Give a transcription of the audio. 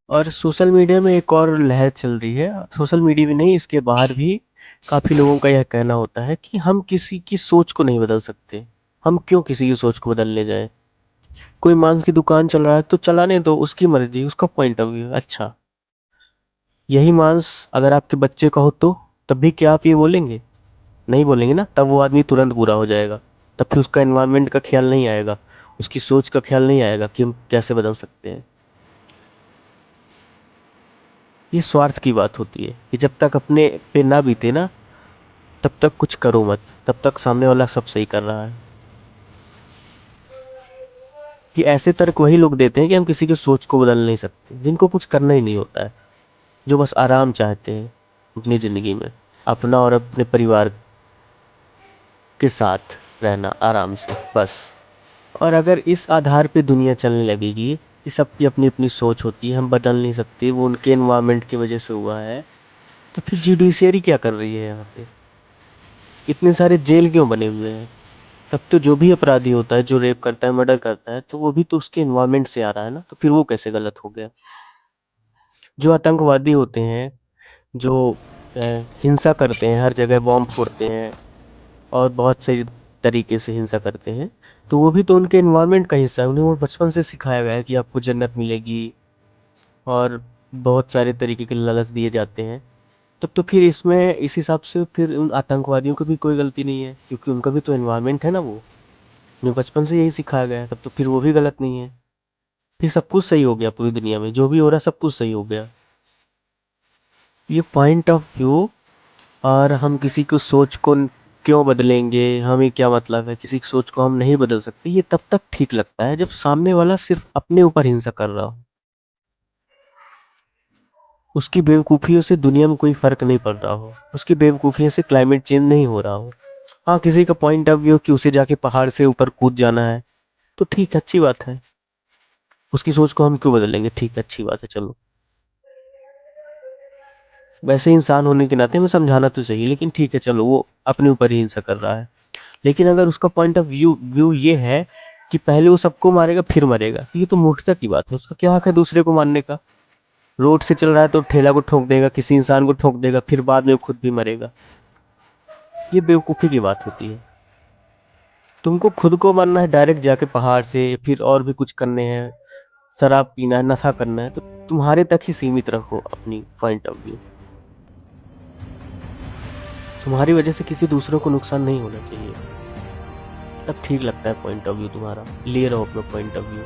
और social media में एक और लहर चल रही है, सोशल मीडिया में नहीं, इसके बाहर भी काफ़ी लोगों का यह कहना होता है कि हम किसी की सोच को नहीं बदल सकते। हम क्यों किसी की सोच को बदलने जाएँ? कोई मांस की दुकान चल रहा है तो चलाने दो, उसकी मर्ज़ी, उसका पॉइंट ऑफ व्यू। अच्छा, यही मांस अगर आपके बच्चे का हो तो? तब भी क्या आप ये बोलेंगे? नहीं बोलेंगे ना, तब वो आदमी तुरंत बुरा हो जाएगा। तब फिर उसका एनवायरनमेंट का ख्याल नहीं आएगा, उसकी सोच का ख्याल नहीं आएगा कि हम कैसे बदल सकते हैं। ये स्वार्थ की बात होती है कि जब तक अपने पे ना बीते ना, तब तक कुछ करो मत, तब तक सामने वाला सब सही कर रहा है। कि ऐसे तर्क वही लोग देते हैं कि हम किसी की सोच को बदल नहीं सकते, जिनको कुछ करना ही नहीं होता है, जो बस आराम चाहते हैं अपनी ज़िंदगी में, अपना और अपने परिवार के साथ रहना आराम से, बस। और अगर इस आधार पे दुनिया चलने लगेगी कि सबकी अपनी अपनी सोच होती है, हम बदल नहीं सकते, वो उनके एनवायरनमेंट की वजह से हुआ है, तो फिर जुडिशियरी क्या कर रही है यहाँ पे? इतने सारे जेल क्यों बने हुए हैं? तब तो जो भी अपराधी होता है, जो रेप करता है, मर्डर करता है, तो वो भी तो उसके एनवायरनमेंट से आ रहा है ना, तो फिर वो कैसे गलत हो गया? जो आतंकवादी होते हैं, जो अ, हिंसा करते हैं, हर जगह बॉम्ब फोड़ते हैं और बहुत सही तरीके से हिंसा करते हैं, तो वो भी तो उनके एनवायरनमेंट का हिस्सा है। उन्हें वो बचपन से सिखाया गया है कि आपको जन्नत मिलेगी और बहुत सारे तरीके के लालच दिए जाते हैं। तब तो फिर इसमें इस हिसाब से फिर उन आतंकवादियों की भी कोई गलती नहीं है, क्योंकि उनका भी तो एनवायरनमेंट है ना वो। उन्हें बचपन से यही सिखाया गया है, तब तो फिर वो भी गलत नहीं है। फिर सब कुछ सही हो गया, पूरी दुनिया में जो भी हो रहा है सब कुछ सही हो गया। ये पॉइंट ऑफ व्यू, और हम किसी को सोच को क्यों बदलेंगे, हमें क्या मतलब है, किसी की सोच को हम नहीं बदल सकते, ये तब तक ठीक लगता है जब सामने वाला सिर्फ अपने ऊपर हिंसा कर रहा हो। उसकी बेवकूफ़ियों से दुनिया में कोई फ़र्क नहीं पड़ रहा हो, उसकी बेवकूफ़ियों से क्लाइमेट चेंज नहीं हो रहा हो। हाँ, किसी का पॉइंट ऑफ व्यू कि उसे जाके पहाड़ से ऊपर कूद जाना है, तो ठीक है, अच्छी बात है। उसकी सोच को हम क्यों बदलेंगे? ठीक है, अच्छी बात है, चलो। वैसे इंसान होने के नाते हमें समझाना तो चाहिए, लेकिन ठीक है, चलो, वो अपने ऊपर ही हिंसा कर रहा है। लेकिन अगर उसका पॉइंट ऑफ व्यू ये है कि पहले वो सबको मारेगा फिर मरेगा, तो ये तो मूर्खता की बात है। उसका क्या हक है दूसरे को मारने का? रोड से चल रहा है तो ठेला को ठोक देगा, किसी इंसान को ठोक देगा, फिर बाद में खुद भी मरेगा। ये बेवकूफ़ी की बात होती है। तुमको खुद को मारना है डायरेक्ट जाके पहाड़ से, फिर और भी कुछ करने हैं, शराब पीना है, नशा करना है, तो तुम्हारे तक ही सीमित रखो अपनी पॉइंट ऑफ व्यू। तुम्हारी वजह से किसी दूसरों को नुकसान नहीं होना चाहिए। तब ठीक लगता है पॉइंट ऑफ व्यू तुम्हारा, लिए रहो अपना पॉइंट ऑफ व्यू।